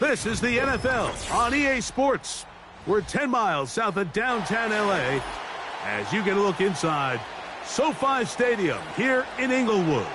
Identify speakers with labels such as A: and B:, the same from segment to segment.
A: This is the NFL on EA Sports. We're 10 miles south of downtown LA as you get a look inside SoFi Stadium here in Inglewood.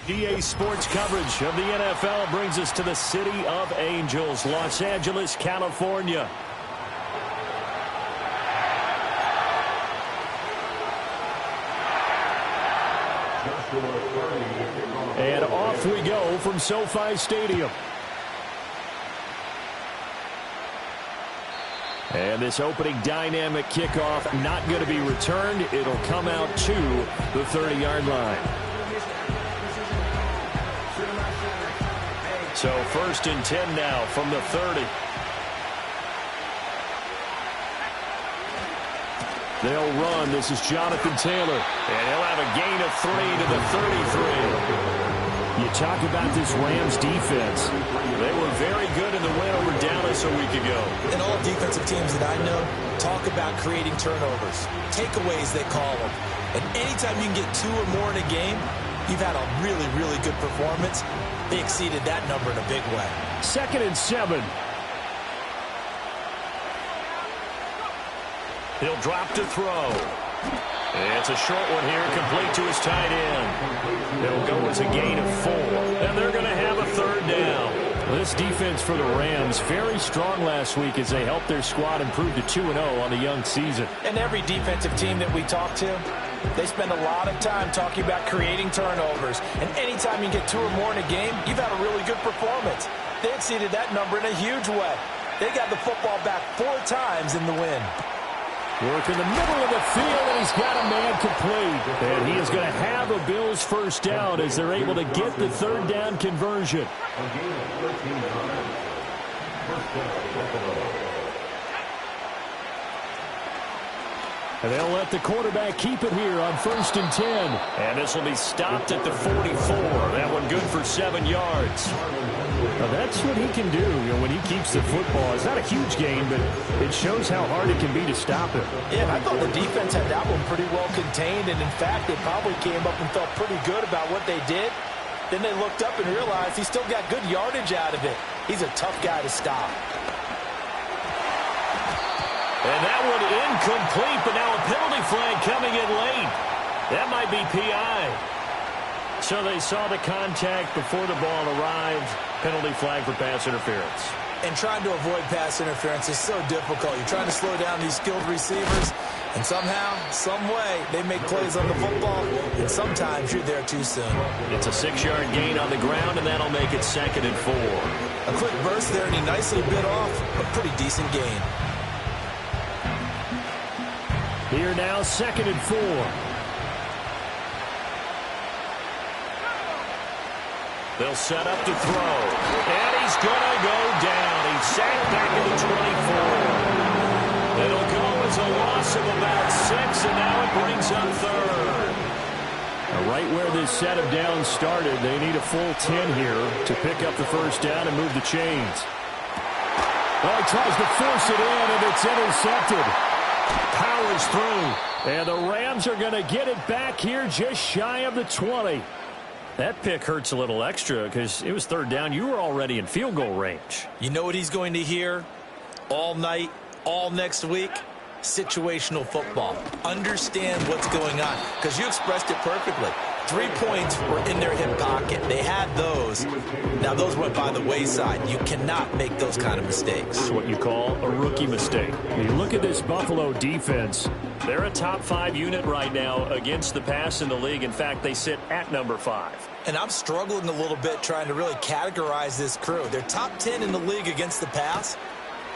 B: EA Sports coverage of the NFL brings us to the City of Angels, Los Angeles, California. And off we go from SoFi Stadium. And this opening dynamic kickoff not going to be returned. It'll come out to the 30-yard line. So 1st and 10 now from the 30. They'll run. This is Jonathan Taylor. And he'll have a gain of 3 to the 33. You talk about this Rams defense. They were very good in the win over Dallas a week ago.
C: And all defensive teams that I know talk about creating turnovers. Takeaways, they call them. And anytime you can get 2 or more in a game, you've had a really, really good performance. They exceeded that number in a big way.
B: 2nd and 7. He'll drop to throw. And it's a short one here, complete to his tight end. They'll go as a gain of 4. And they're going to have a 3rd down. This defense for the Rams, very strong last week as they helped their squad improve to 2-0 on the young season.
C: And every defensive team that we talk to, they spend a lot of time talking about creating turnovers. And anytime you get 2 or more in a game, you've had a really good performance. They exceeded that number in a huge way. They got the football back 4 times in the win.
B: Work in the middle of the field, and he's got a man complete. And he is going to have a Bills 1st down as they're able to get the 3rd down conversion. And they'll let the quarterback keep it here on 1st and 10. And this will be stopped at the 44. That one good for 7 yards. Now that's what he can do, when he keeps the football. It's not a huge gain, but it shows how hard it can be to stop him.
C: Yeah, I thought the defense had that one pretty well contained. And, in fact, they probably came up and felt pretty good about what they did. Then they looked up and realized he still got good yardage out of it. He's a tough guy to stop.
B: And that one incomplete, but now a penalty flag coming in late. That might be PI. So they saw the contact before the ball arrived. Penalty flag for pass interference.
C: And trying to avoid pass interference is so difficult. You're trying to slow down these skilled receivers, and somehow, some way, they make plays on the football, and sometimes you're there too soon.
B: It's a 6-yard gain on the ground, and that'll make it 2nd and 4.
C: A quick burst there, and he nicely bit off a pretty decent gain.
B: Here now, 2nd and 4. They'll set up to throw. And he's going to go down. He's sacked back at the 24. It'll go as a loss of about 6, and now it brings up 3rd. Right where this set of downs started, they need a full 10 here to pick up the 1st down and move the chains. Well, he tries to force it in, and it's intercepted. Powers through. And the Rams are going to get it back here just shy of the 20. That pick hurts a little extra because it was third down. You were already in field goal range.
C: You know what he's going to hear all night, all next week? Situational football. Understand what's going on, because you expressed it perfectly. 3 points were in their hip pocket. They had those. Now, those went by the wayside. You cannot make those kind of mistakes.
B: It's what you call a rookie mistake. When you look at this Buffalo defense, they're a top 5 unit right now against the pass in the league. In fact, they sit at number 5.
C: And I'm struggling a little bit trying to really categorize this crew. They're top 10 in the league against the pass,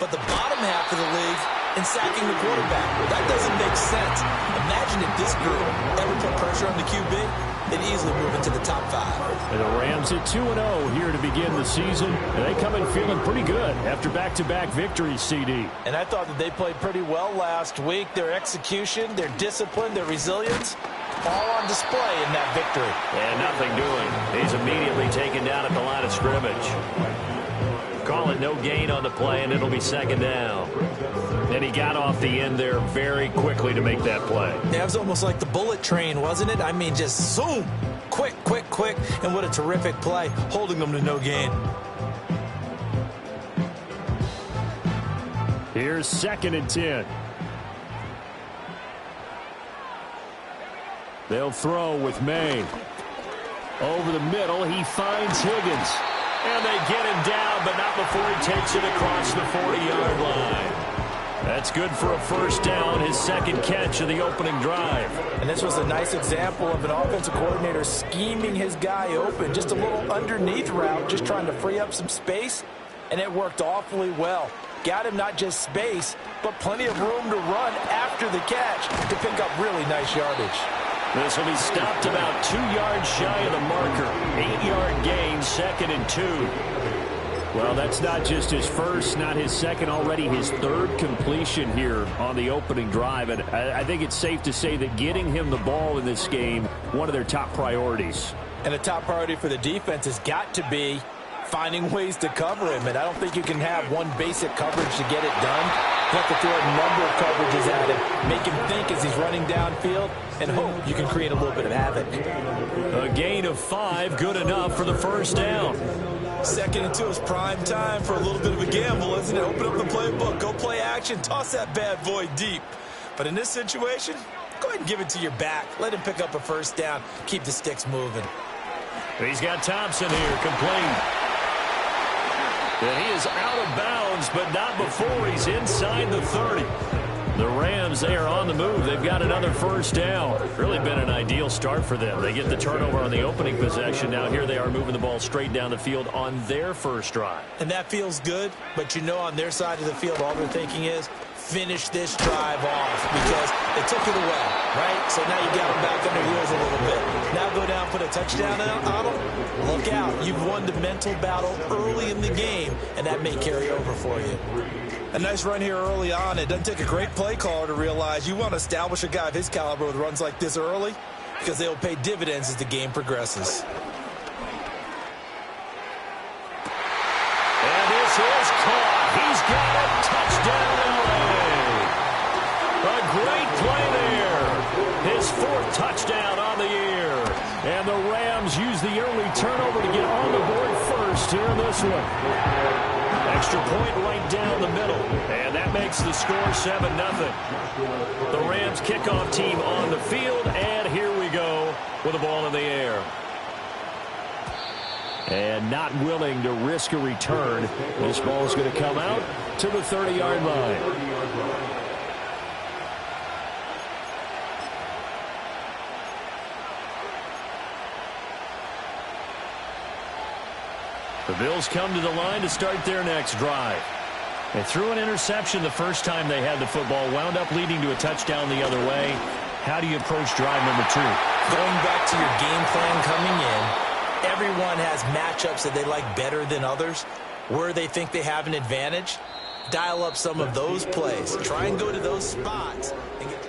C: but the bottom half of the league in sacking the quarterback. That doesn't make sense. Imagine if this group ever put pressure on the QB, they'd easily move into the top 5.
B: And the Rams at 2-0 here to begin the season. And they come in feeling pretty good after back-to-back victories, CD.
C: And I thought that they played pretty well last week. Their execution, their discipline, their resilience, all on display in that victory.
B: And nothing doing. He's immediately taken down at the line of scrimmage. Call it no gain on the play, and it'll be second down. And he got off the end there very quickly to make that play.
C: Yeah, it was almost like the bullet train, wasn't it? I mean, just zoom. Quick, quick, quick. And what a terrific play, holding them to no gain.
B: Here's 2nd and 10. They'll throw with May. Over the middle, he finds Higgins. And they get him down, but not before he takes it across the 40-yard line. That's good for a first down, his second catch of the opening drive.
C: And this was a nice example of an offensive coordinator scheming his guy open. Just a little underneath route, just trying to free up some space, and it worked awfully well. Got him not just space, but plenty of room to run after the catch to pick up really nice yardage.
B: This will be stopped about 2 yards shy of the marker. 8-yard gain, 2nd and 2. Well, that's not just his first, not his second, already his third completion here on the opening drive. And I think it's safe to say that getting him the ball in this game, one of their top priorities.
C: And a top priority for the defense has got to be finding ways to cover him. And I don't think you can have one basic coverage to get it done. You have to throw a number of coverages at him, make him think as he's running downfield, and hope you can create a little bit of havoc.
B: A gain of 5, good enough for the first down.
C: 2nd and 2 is prime time for a little bit of a gamble, isn't it? Open up the playbook, go play action, toss that bad boy deep. But in this situation, go ahead and give it to your back. Let him pick up a first down, keep the sticks moving.
B: He's got Thompson here, complete. And he is out of bounds, but not before he's inside the 30. The Rams, they are on the move. They've got another first down. Really been an ideal start for them. They get the turnover on the opening possession. Now here they are moving the ball straight down the field on their first drive.
C: And that feels good, but you know on their side of the field, all they're thinking is, finish this drive off, because they took it away, right? So now you got them back on their heels a little bit. Now go down, put a touchdown on them. Look out. You've won the mental battle early in the game, and that may carry over for you. A nice run here early on. It doesn't take a great play caller to realize you want to establish a guy of his caliber with runs like this early, because they will pay dividends as the game progresses.
B: And this is caught. He's got it. Touchdown, LA. A great play there. His 4th touchdown on the year. And the Rams use the early turnover to get on the board first here in this one. Extra point right down the middle. And that makes the score 7-0. The Rams kickoff team on the field. And here we go with the ball in the air. And not willing to risk a return. This ball is going to come out to the 30-yard line. The Bills come to the line to start their next drive. They threw an interception the first time they had the football, wound up leading to a touchdown the other way. How do you approach drive number 2?
C: Going back to your game plan coming in, everyone has matchups that they like better than others, where they think they have an advantage. Dial up some of those plays. Try and go to those spots. And get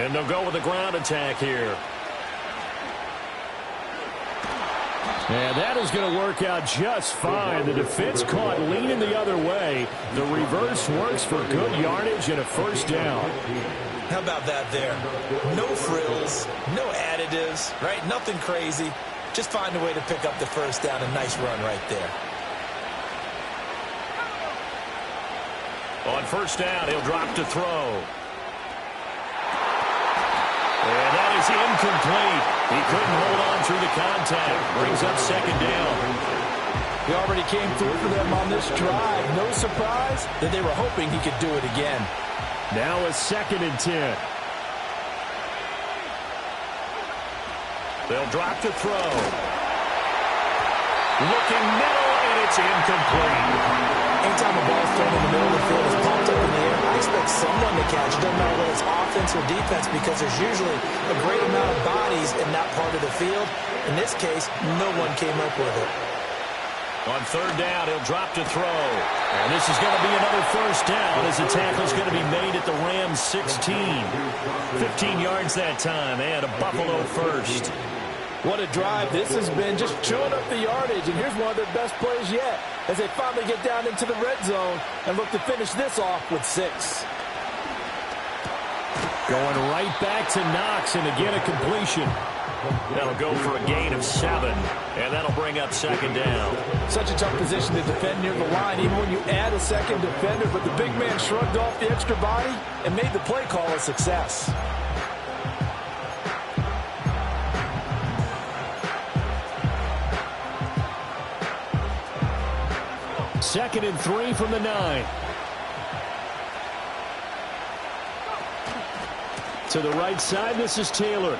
B: And they'll go with a ground attack here. And that is going to work out just fine. The defense caught leaning the other way. The reverse works for good yardage and a first down.
C: How about that there? No frills, no additives, right? Nothing crazy. Just find a way to pick up the first down. A nice run right there.
B: On first down, he'll drop to throw. And that is incomplete. He couldn't hold on through the contact. Brings up second down.
C: He already came through for them on this drive. No surprise that they were hoping he could do it again.
B: Now a 2nd and 10. They'll drop to throw. Looking middle, and it's incomplete.
C: Anytime a ball's thrown in the middle of the field is popped up in the air, I expect someone to catch it. Doesn't matter whether it's offense or defense, because there's usually a great amount of bodies in that part of the field. In this case, no one came up with it.
B: On third down, he'll drop to throw. And this is going to be another first down as the tackle's going to be made at the Rams 16. 15 yards that time, and a Buffalo first.
C: What a drive this has been, just chewing up the yardage. And here's one of their best plays yet as they finally get down into the red zone and look to finish this off with 6.
B: Going right back to Knox, and again a completion. That'll go for a gain of 7, and that'll bring up second down.
C: Such a tough position to defend near the line, even when you add a second defender, but the big man shrugged off the extra body and made the play call a success.
B: Second and 3 from the 9. To the right side, this is Taylor.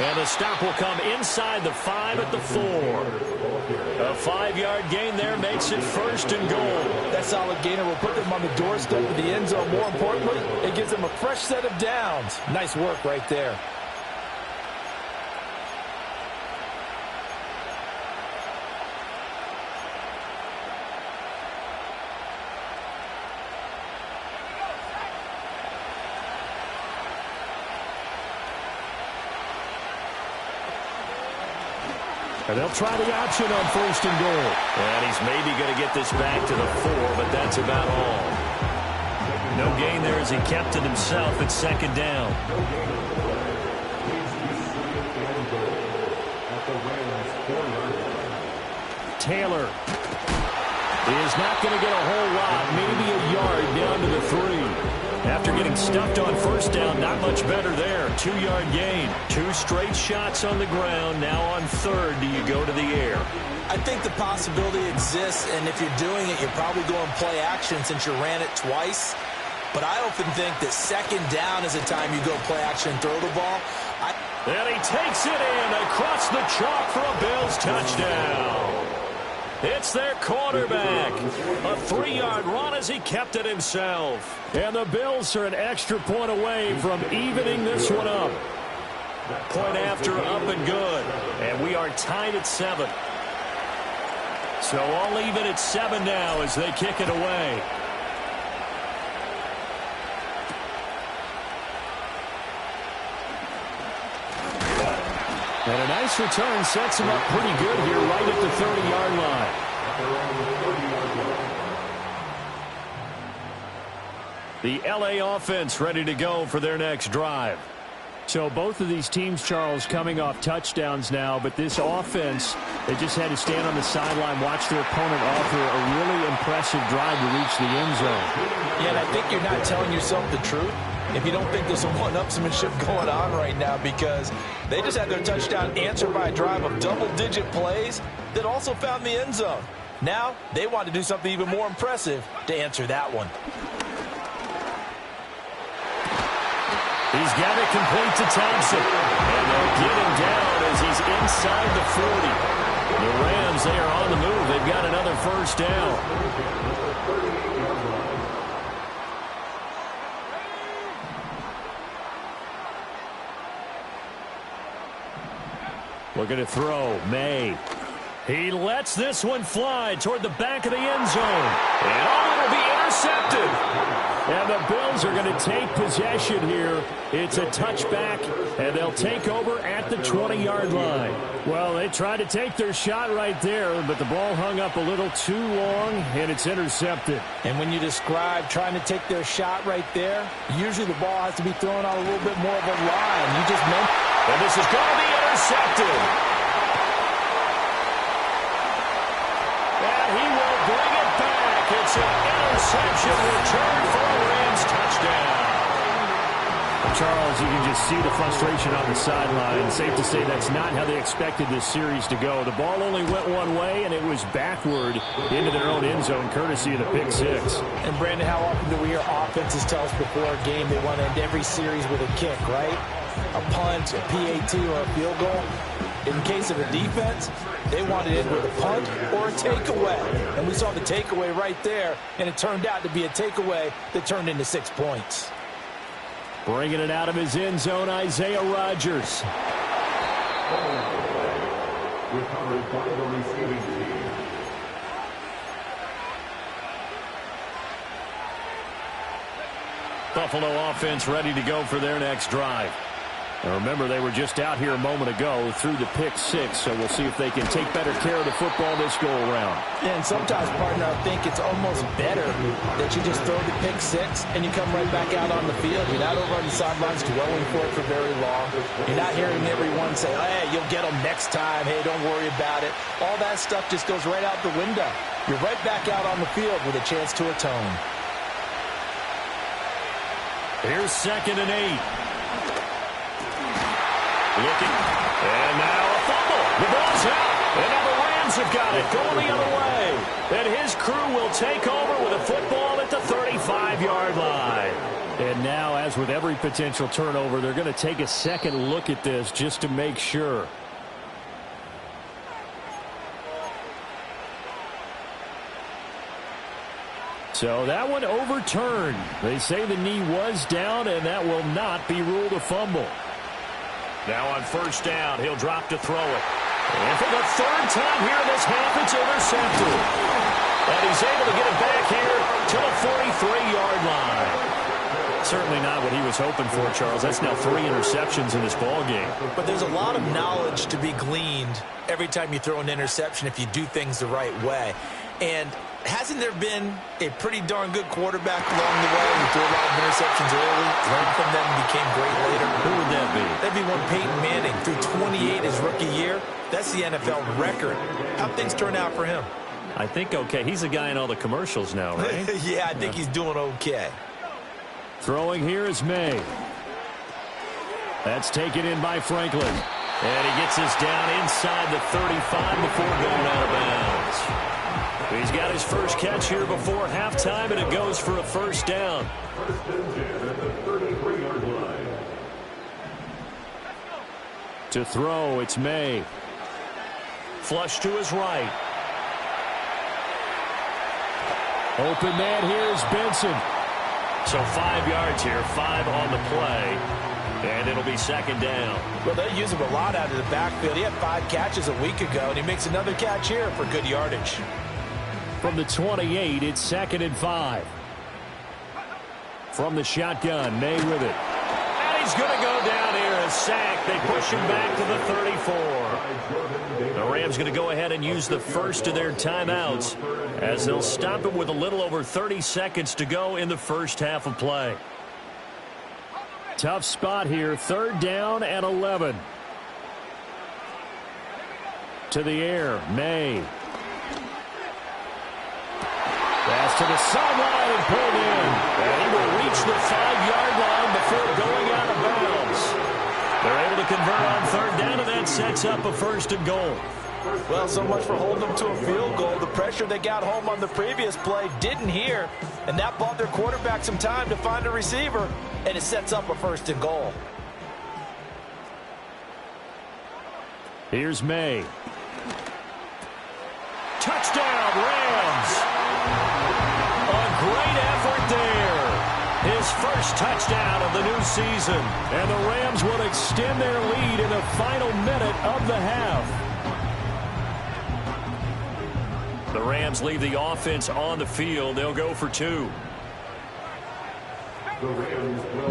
B: And the stop will come inside the 5 at the 4. A 5-yard gain there makes it first and goal.
C: That solid gainer will put them on the doorstep of the end zone. More importantly, it gives them a fresh set of downs. Nice work right there.
B: And they'll try the option on first and goal. And he's maybe going to get this back to the 4, but that's about all. No gain there as he kept it himself at second down. Taylor is not going to get a whole lot, maybe a yard down to the 3. After getting stuffed on first down, not much better there. 2-yard gain. 2 straight shots on the ground. Now on third, do you go to the air?
C: I think the possibility exists, and if you're doing it, you're probably going play action since you ran it twice. But I often think that second down is the time you go play action and throw the ball.
B: And he takes it in across the chalk for a Bills touchdown. It's their quarterback. A 3-yard run as he kept it himself. And the Bills are an extra point away from evening this one up. Point after, up and good. And we are tied at 7. So all even at 7 now as they kick it away. And a nice return sets him up pretty good here right at the 30-yard line. The LA offense ready to go for their next drive. So both of these teams, Charles, coming off touchdowns now, but this offense, they just had to stand on the sideline, watch their opponent offer a really impressive drive to reach the end zone.
C: Yeah, and I think you're not telling yourself the truth if you don't think there's some one-upsmanship going on right now, because they just had their touchdown answered by a drive of double-digit plays that also found the end zone. Now, they want to do something even more impressive to answer that one.
B: He's got it complete to Thompson. And they'll get him down as he's inside the 40. The Rams, they are on the move. They've got another first down. Looking to throw. May. He lets this one fly toward the back of the end zone. And it'll be intercepted. And the Bills are going to take possession here. It's a touchback, and they'll take over at the 20-yard line. Well, they tried to take their shot right there, but the ball hung up a little too long, and it's intercepted.
C: And when you describe trying to take their shot right there, usually the ball has to be thrown on a little bit more of a line. You just mentioned.
B: And this is going to be intercepted. And he will bring it back. It's an interception return for a Rams touchdown. Charles, you can just see the frustration on the sideline. Safe to say that's not how they expected this series to go. The ball only went one way, and it was backward into their own end zone, courtesy of the pick six.
C: And, Brandon, how often do we hear offenses tell us before a game they want to end every series with a kick, right? A punt, a PAT, or a field goal. In case of a defense, they wanted it with a punt or a takeaway. And we saw the takeaway right there, and it turned out to be a takeaway that turned into 6 points.
B: Bringing it out of his end zone, Isaiah Rodgers.
D: Recovered by the receiving team.
B: Buffalo offense ready to go for their next drive. Now remember, they were just out here a moment ago through the pick six, so we'll see if they can take better care of the football this go-around.
C: And sometimes, partner, I think it's almost better that you just throw the pick six and you come right back out on the field. You're not over on the sidelines dwelling for it for very long. You're not hearing everyone say, hey, you'll get them next time. Hey, don't worry about it. All that stuff just goes right out the window. You're right back out on the field with a chance to atone.
B: Here's 2nd and 8. Looking, and now a fumble. The ball's out, and now the Rams have got it, going the other way. And his crew will take over with a football at the 35-yard line. And now, as with every potential turnover, they're going to take a second look at this just to make sure. So that one overturned. They say the knee was down, and that will not be ruled a fumble. Now on 1st down, he'll drop to throw it. And for the 3rd time here in this half, it's intercepted. And he's able to get it back here to the 43-yard line. Certainly not what he was hoping for, Charles. That's now 3 interceptions in this ball game.
C: But there's a lot of knowledge to be gleaned every time you throw an interception if you do things the right way. And hasn't there been a pretty darn good quarterback along the way who threw a lot of interceptions early, learned from them, and became great later?
B: Who would that be?
C: That'd be one Peyton Manning. Threw 28 his rookie year. That's the NFL record. How'd things turn out for him?
B: I think okay. He's the guy in all the commercials now, right?
C: Yeah, I think he's doing okay.
B: Throwing here is May. That's taken in by Franklin. And he gets this down inside the 35 before going out of bounds. He's got his first catch here before halftime, and it goes for a 1st down. To throw, it's May. Flush to his right. Open man here is Benson. So 5 yards here, 5 on the play. And it'll be 2nd down.
C: Well, they use him a lot out of the backfield. He had 5 catches a week ago, and he makes another catch here for good yardage.
B: From the 28, it's 2nd and 5. From the shotgun, May with it. And he's going to go down here, a sack. They push him back to the 34. The Rams going to go ahead and use the first of their timeouts as they'll stop him with a little over 30 seconds to go in the first half of play. Tough spot here, 3rd down and 11. To the air, May. Pass to the sideline and pulled in. And he will reach the 5-yard line before going out of bounds. They're able to convert on 3rd down, and that sets up a 1st and goal.
C: Well, so much for holding them to a field goal. The pressure they got home on the previous play didn't hear, and that bought their quarterback some time to find a receiver, and it sets up a 1st and goal.
B: Here's May. Touchdown, Rams! A great effort there. His first touchdown of the new season. And the Rams will extend their lead in the final minute of the half. The Rams leave the offense on the field. They'll go for 2.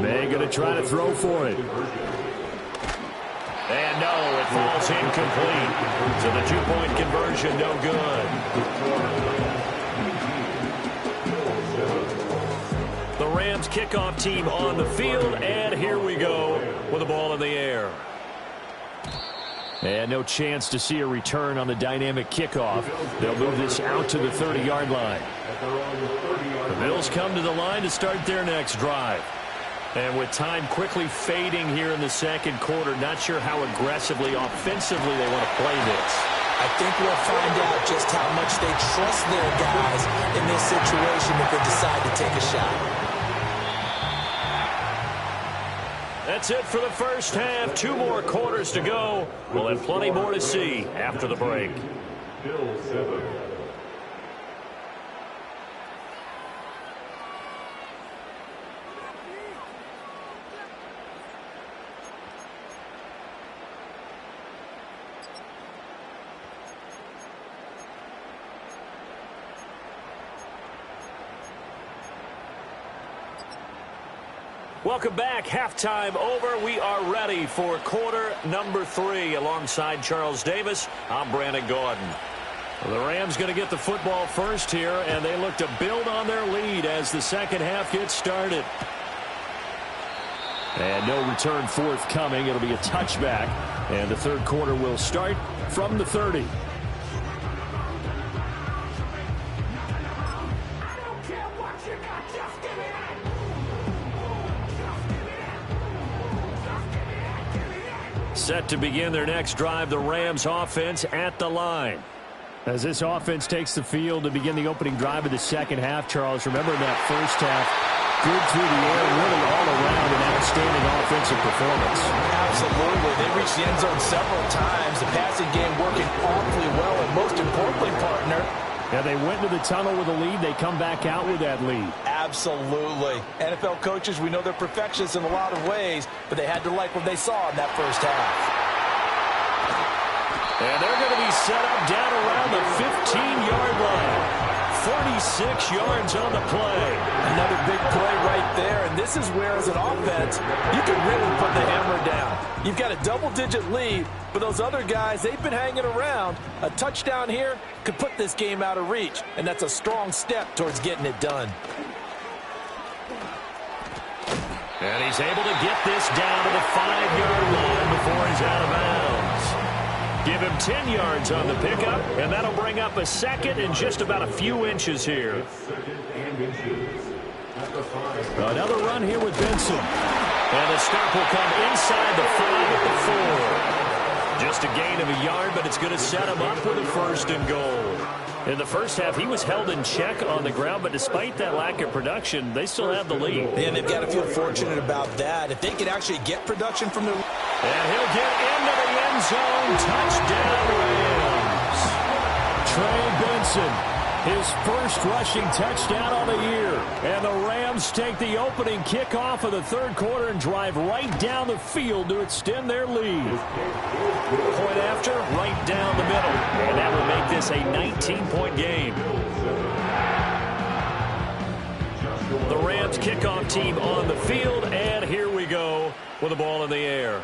B: May going to try to throw for it. And no, it falls incomplete. So the two-point conversion, no good. The Rams kickoff team on the field, and here we go with the ball in the air. And no chance to see a return on the dynamic kickoff. They'll move this out to the 30-yard line. The Bills come to the line to start their next drive. And with time quickly fading here in the second quarter, not sure how aggressively, offensively they want to play this.
C: I think we'll find out just how much they trust their guys in this situation if they decide to take a shot.
B: That's it for the first half. 2 more quarters to go. We'll have plenty more to see after the break.
D: Bill 7.
B: Welcome back. Halftime over. We are ready for quarter number 3. Alongside Charles Davis, I'm Brandon Gaudin. The Rams going to get the football first here, and they look to build on their lead as the second half gets started. And no return forthcoming. It'll be a touchback, and the third quarter will start from the 30. Set to begin their next drive, the Rams offense at the line. As this offense takes the field to begin the opening drive of the second half, Charles, remember in that first half, good through the air, really all around an outstanding offensive performance.
C: Absolutely. They reached the end zone several times. The passing game working awfully well, and most importantly, partner,
B: yeah, they went to the tunnel with a lead. They come back out with that lead.
C: Absolutely. NFL coaches, we know they're perfectionists in a lot of ways, but they had to like what they saw in that first half.
B: And they're going to be set up down around the 15-yard line. 46 yards on the play.
C: Another big play right there, and this is where, as an offense, you can really put the hammer down. You've got a double-digit lead, but those other guys, they've been hanging around. A touchdown here could put this game out of reach, and that's a strong step towards getting it done.
B: And he's able to get this down to the 5-yard line before he's out of bounds. Give him 10 yards on the pickup, and that'll bring up a second and just about a few inches here. Another run here with Benson. And the stop will come inside the 5 at the 4. Just a gain of a yard, but it's going to set him up with a first and goal. In the first half, he was held in check on the ground, but despite that lack of production, they still have the lead.
C: And they've got to feel fortunate about that. If they could actually get production from the...
B: And he'll get into the end zone. Touchdown, Rams. Trey Benson, his first rushing touchdown on the year. And the Rams take the opening kickoff of the third quarter and drive right down the field to extend their lead. Point after, right down the middle. And that will make this a 19-point game. The Rams kickoff team on the field, and here we go with the ball in the air.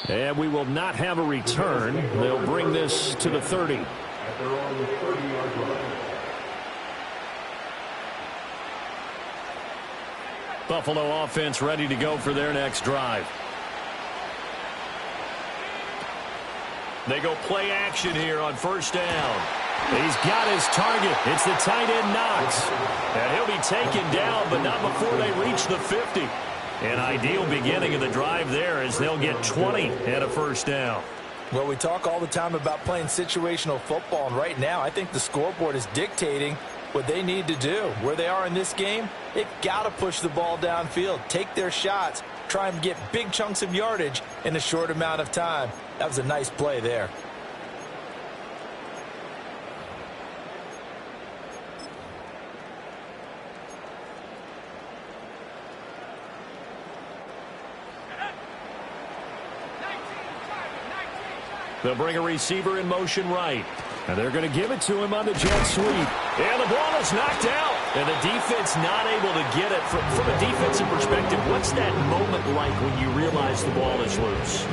B: And we will not have a return. They'll bring this to the 30. Buffalo offense ready to go for their next drive. They go play action here on first down. He's got his target. It's the tight end Knox. And he'll be taken down, but not before they reach the 50. An ideal beginning of the drive there as they'll get 20 and a first down.
C: Well, we talk all the time about playing situational football, and right now I think the scoreboard is dictating what they need to do. Where they are in this game, they've got to push the ball downfield, take their shots, try and get big chunks of yardage in a short amount of time. That was a nice play there.
B: They'll bring a receiver in motion right. And they're going to give it to him on the jet sweep. And the ball is knocked out. And the defense not able to get it. From a defensive perspective, what's that moment like when you realize the ball is loose?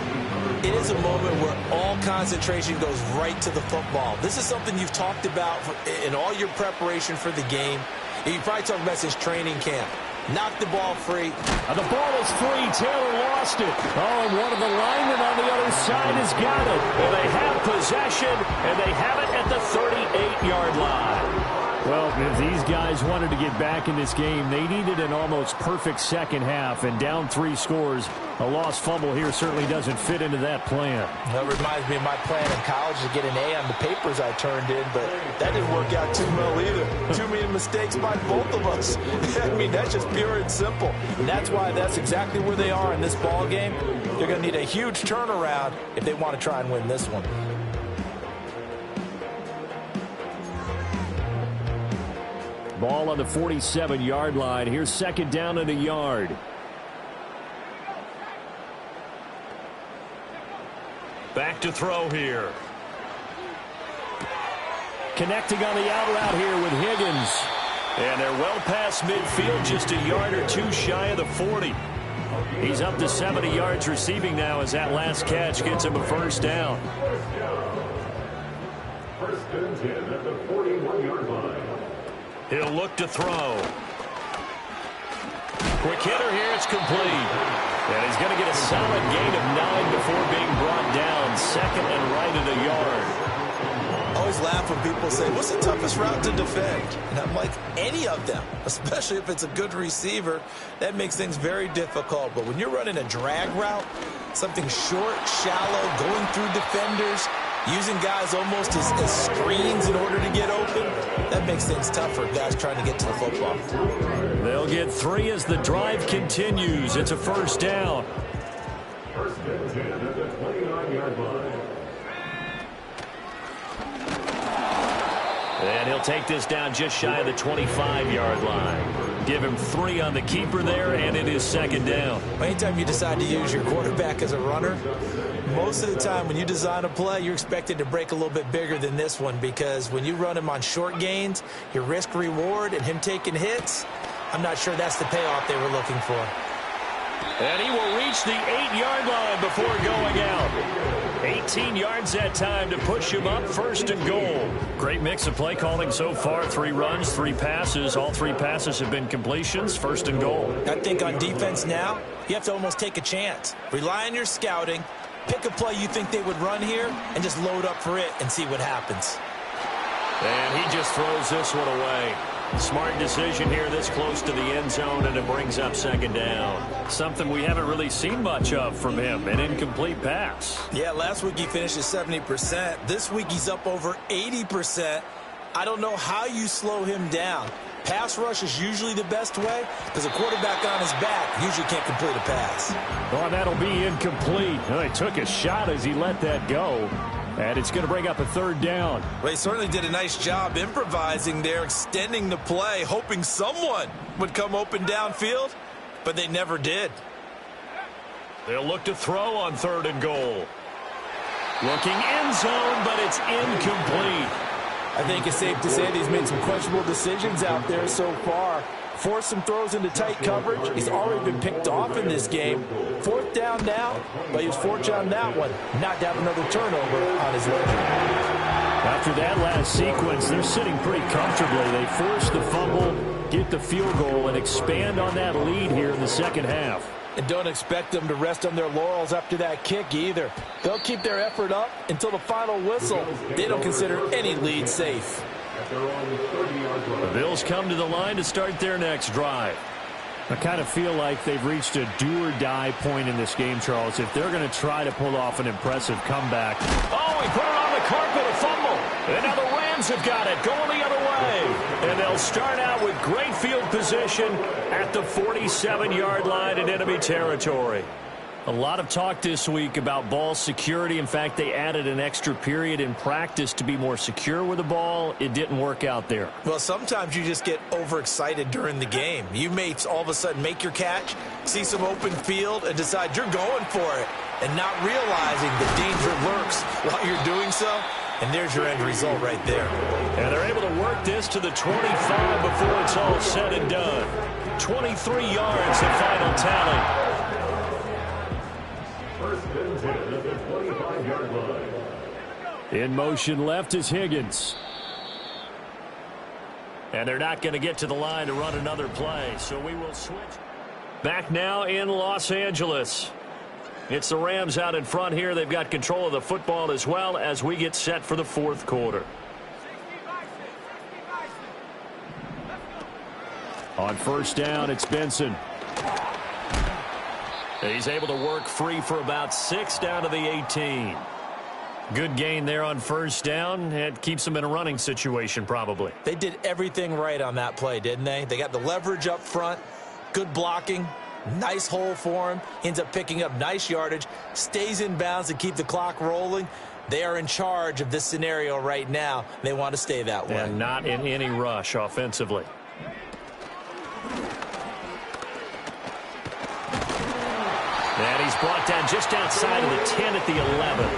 C: It is a moment where all concentration goes right to the football. This is something you've talked about in all your preparation for the game. You probably talked about since training camp. Knock the ball free.
B: The ball is free. Taylor lost it. Oh, and one of the linemen on the other side has got it. And they have possession, and they have it at the 38-yard line. Well, if these guys wanted to get back in this game, they needed an almost perfect second half, and down 3 scores. A lost fumble here certainly doesn't fit into that plan.
C: That reminds me of my plan in college to get an A on the papers I turned in, but that didn't work out too well either. Too many mistakes by both of us. I mean, that's just pure and simple. And that's why that's exactly where they are in this ball game. They're going to need a huge turnaround if they want to try and win this one.
B: Ball on the 47-yard line. Here's second down and a yard. Back to throw here. Connecting on the out route here with Higgins. And they're well past midfield, just a yard or two shy of the 40. He's up to 70 yards receiving now as that last catch gets him a first down.
D: First and 10 at the 41-yard line.
B: He'll look to throw. Quick hitter here, it's complete. And he's going to get a solid gain of 9 before being brought down. Second and right at a yard.
C: I always laugh when people say, what's the toughest route to defend? And I'm like, any of them, especially if it's a good receiver. That makes things very difficult. But when you're running a drag route, something short, shallow, going through defenders, using guys almost as screens in order to get open, that makes things tough for guys trying to get to the football.
B: They'll get 3 as the drive continues. It's a first down.
D: First and 10 at the 29-yard line.
B: And he'll take this down just shy of the 25-yard line. Give him 3 on the keeper there, and it is second down.
C: Anytime you decide to use your quarterback as a runner, most of the time when you design a play, you're expected to break a little bit bigger than this one, because when you run him on short gains, your risk-reward and him taking hits, I'm not sure that's the payoff they were looking for.
B: And he will reach the 8-yard line before going out. 18 yards that time to push him up, first and goal. Great mix of play calling so far. 3 runs, 3 passes. All 3 passes have been completions, first and goal.
C: I think on defense now, you have to almost take a chance. Rely on your scouting. Pick a play you think they would run here and just load up for it and see what happens.
B: And he just throws this one away. Smart decision here this close to the end zone, and it brings up second down. Something we haven't really seen much of from him, an incomplete pass.
C: Yeah, last week he finished at 70%. This week he's up over 80%. I don't know how you slow him down. Pass rush is usually the best way because a quarterback on his back usually can't complete a pass.
B: Well, that'll be incomplete. Well, he took a shot as he let that go. And it's going to bring up a third down.
C: Well, he certainly did a nice job improvising there, extending the play, hoping someone would come open downfield, but they never did.
B: They'll look to throw on third and goal. Looking end zone, but it's incomplete.
C: I think it's safe to say that he's made some questionable decisions out there so far. Forced some throws into tight coverage. He's already been picked off in this game. 4th down now, but he was fortunate on that one not to have another turnover on his ledger.
B: After that last sequence, they're sitting pretty comfortably. They force the fumble, get the field goal, and expand on that lead here in the second half.
C: And don't expect them to rest on their laurels after that kick either. They'll keep their effort up until the final whistle. They don't consider any lead safe.
B: The Bills come to the line to start their next drive. I kind of feel like they've reached a do-or-die point in this game, Charles, if they're going to try to pull off an impressive comeback. Oh, he put it on the carpet, a fumble. And now the Rams have got it, going the other way. And they'll start out with great field position at the 47-yard line in enemy territory. A lot of talk this week about ball security. In fact, they added an extra period in practice to be more secure with the ball. It didn't work out there.
C: Well, sometimes you just get overexcited during the game. You may all of a sudden make your catch, see some open field, and decide you're going for it, and not realizing the danger lurks while you're doing so. And there's your end result right there.
B: And they're able to work this to the 25 before it's all said and done. 23 yards, the final tally.
D: First and 10 at the 25-yard line.
B: In motion left is Higgins. And they're not going to get to the line to run another play, so we will switch. Back now in Los Angeles. It's the Rams out in front here. They've got control of the football as well as we get set for the fourth quarter. On first down, it's Benson. He's able to work free for about 6 down to the 18. Good gain there on first down. It keeps them in a running situation probably.
C: They did everything right on that play, didn't they? They got the leverage up front, good blocking, nice hole for him. Ends up picking up nice yardage, stays in bounds to keep the clock rolling. They are in charge of this scenario right now. They want to stay that way.
B: And not in any rush offensively. And he's brought down just outside of the 10 at the 11.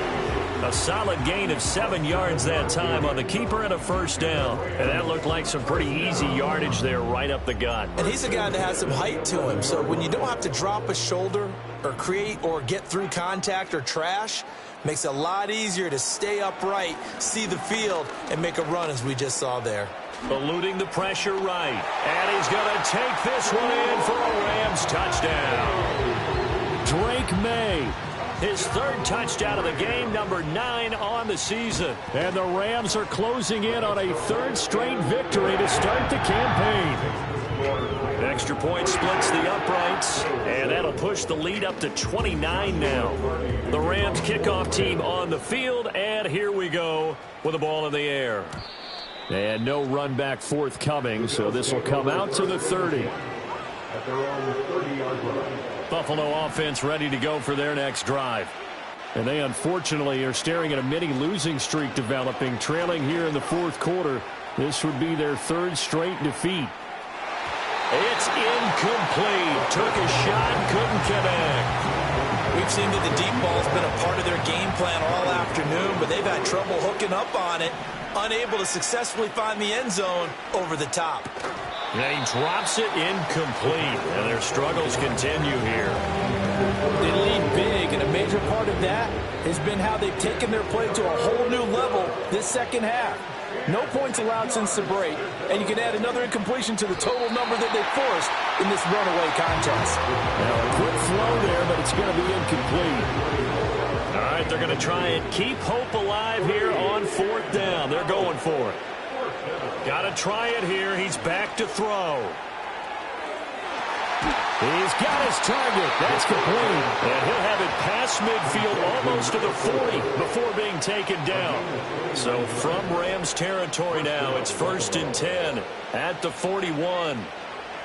B: A solid gain of 7 yards that time on the keeper and a first down. And that looked like some pretty easy yardage there right up the gut.
C: And he's a guy that has some height to him. So when you don't have to drop a shoulder or create or get through contact or trash, makes it a lot easier to stay upright, see the field, and make a run as we just saw there.
B: Eluding the pressure right. And he's going to take this one in for a Rams touchdown. Drake May. His third touchdown of the game, number 9 on the season. And the Rams are closing in on a third straight victory to start the campaign. Extra point splits the uprights, and that'll push the lead up to 29 now. The Rams kickoff team on the field, and here we go with the ball in the air. And no run back forthcoming, so this will come out to the 30.
D: At their own 30-yard line.
B: Buffalo offense ready to go for their next drive. And they unfortunately are staring at a mini losing streak developing, trailing here in the fourth quarter. This would be their third straight defeat. It's incomplete. Took a shot, couldn't connect.
C: We've seen that the deep ball's been a part of their game plan all afternoon, but they've had trouble hooking up on it, unable to successfully find the end zone over the top.
B: And he drops it incomplete, and their struggles continue here.
C: They lead big, and a major part of that has been how they've taken their play to a whole new level this second half. No points allowed since the break, and you can add another incompletion to the total number that they forced in this runaway contest.
B: Now a quick throw there, but it's going to be incomplete. All right, they're going to try and keep hope alive here on fourth down. They're going for it. Got to try it here. He's back to throw. He's got his target. That's complete. And he'll have it past midfield almost to the 40 before being taken down. So from Rams territory now, it's 1st and 10 at the 41.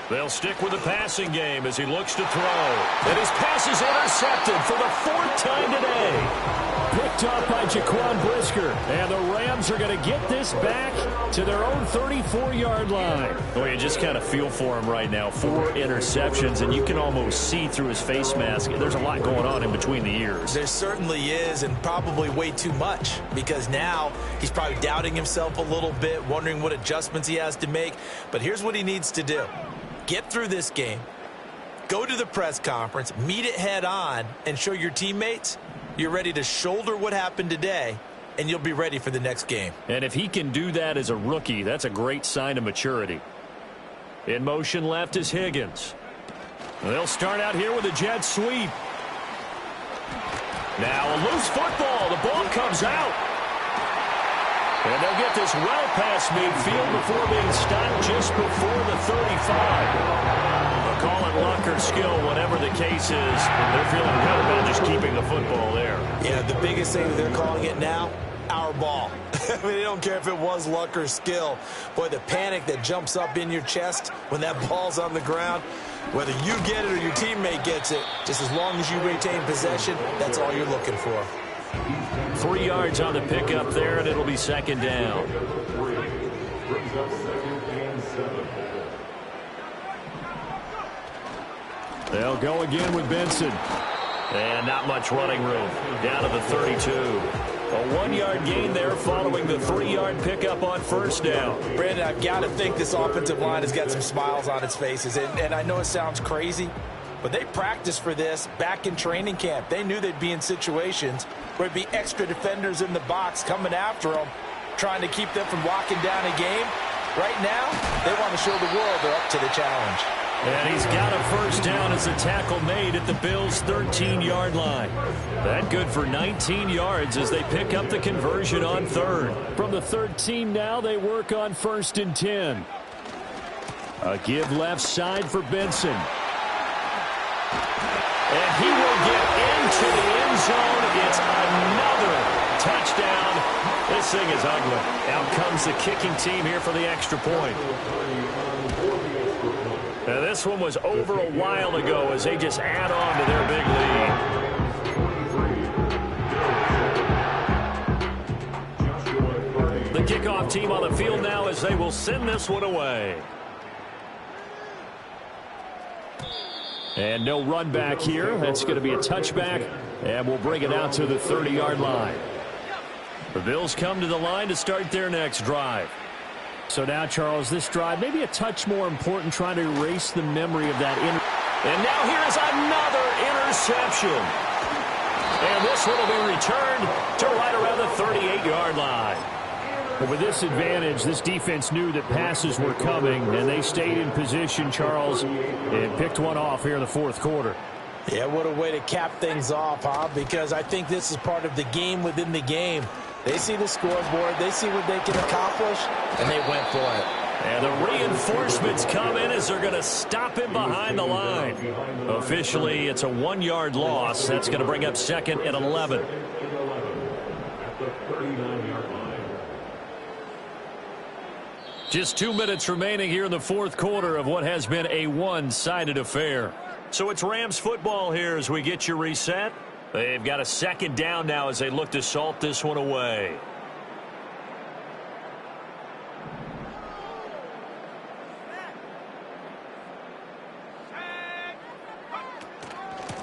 B: They'll stick with the passing game as he looks to throw. And his pass is intercepted for the 4th time today. Picked up by Jaquan Brisker. And the Rams are going to get this back to their own 34-yard line. Well, you just kind of feel for him right now. 4 interceptions, and you can almost see through his face mask. There's a lot going on in between the ears.
C: There certainly is, and probably way too much, because now he's probably doubting himself a little bit, wondering what adjustments he has to make. But here's what he needs to do. Get through this game, go to the press conference, meet it head on, and show your teammates you're ready to shoulder what happened today, and you'll be ready for the next game.
B: And if he can do that as a rookie, that's a great sign of maturity. In motion left is Higgins. They'll start out here with a jet sweep. Now a loose football. The ball comes out. And they'll get this well past midfield before being stopped just before the 35. They'll call it luck or skill, whatever the case is. They're feeling good about just keeping the football there.
C: Yeah, the biggest thing that they're calling it now, our ball. I mean, they don't care if it was luck or skill. Boy, the panic that jumps up in your chest when that ball's on the ground, whether you get it or your teammate gets it, just as long as you retain possession, that's all you're looking for.
B: 3 yards on the pickup there, and it'll be 2nd down. They'll go again with Benson. And not much running room. Down to the 32. A 1-yard gain there following the 3-yard pickup on first down.
C: Brandon, I've got to think this offensive line has got some smiles on its faces. And I know it sounds crazy, but they practiced for this back in training camp. They knew they'd be in situations where it'd be extra defenders in the box coming after them, trying to keep them from locking down a game. Right now, they want to show the world they're up to the challenge.
B: And he's got a first down as a tackle made at the Bills' 13-yard line. That good for 19 yards as they pick up the conversion on third. From the 13 now, they work on 1st and 10. A give left side for Benson. And he will get into the end zone. It's another touchdown. This thing is ugly. Out comes the kicking team here for the extra point. Now, this one was over a while ago as they just add on to their big lead. The kickoff team on the field now as they will send this one away. And no run back here. That's going to be a touchback, and we'll bring it out to the 30-yard line. The Bills come to the line to start their next drive. So now, Charles, this drive maybe a touch more important, trying to erase the memory of that. And now here's another interception. And this one will be returned to right around the 38-yard line. But with this advantage, this defense knew that passes were coming, and they stayed in position, Charles, and picked one off here in the fourth quarter.
C: Yeah, what a way to cap things off, huh? Because I think this is part of the game within the game. They see the scoreboard, they see what they can accomplish, and they went for it.
B: And the reinforcements come in as they're going to stop him behind the line. Officially, it's a 1-yard loss. That's going to bring up 2nd and 11. Just 2 minutes remaining here in the fourth quarter of what has been a one-sided affair. So it's Rams football here as we get you reset. They've got a 2nd down now as they look to salt this one away.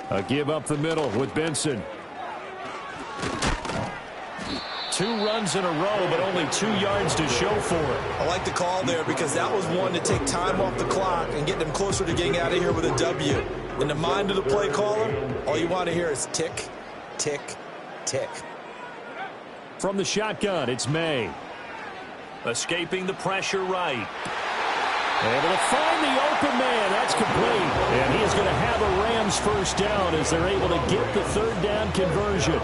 B: A give up the middle with Benson. 2 runs in a row, but only 2 yards to show for it.
C: I like the call there because that was one to take time off the clock and get them closer to getting out of here with a W. In the mind of the play caller, all you want to hear is tick, tick, tick.
B: From the shotgun, it's May. Escaping the pressure right. Able to find the open man. That's complete. And he is going to have a Rams first down as they're able to get the 3rd down conversion.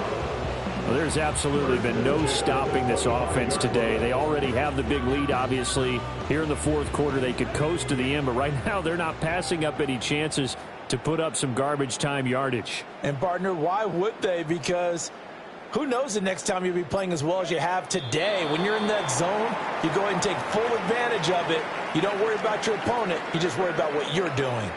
B: Well, there's absolutely been no stopping this offense today. They already have the big lead, obviously. Here in the fourth quarter, they could coast to the end, but right now they're not passing up any chances to put up some garbage time yardage.
C: And, partner, why would they? Because who knows the next time you'll be playing as well as you have today. When you're in that zone, you go ahead and take full advantage of it. You don't worry about your opponent. You just worry about what you're doing.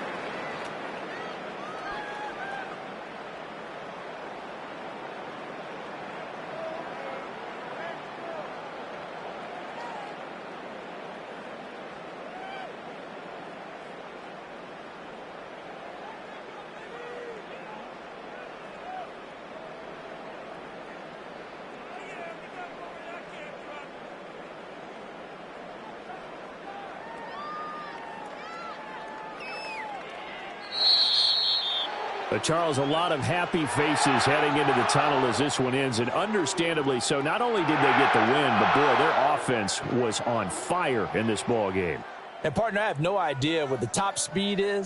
B: But Charles, a lot of happy faces heading into the tunnel as this one ends, and understandably so. Not only did they get the win, but boy, their offense was on fire in this ball game.
C: And partner, I have no idea what the top speed is.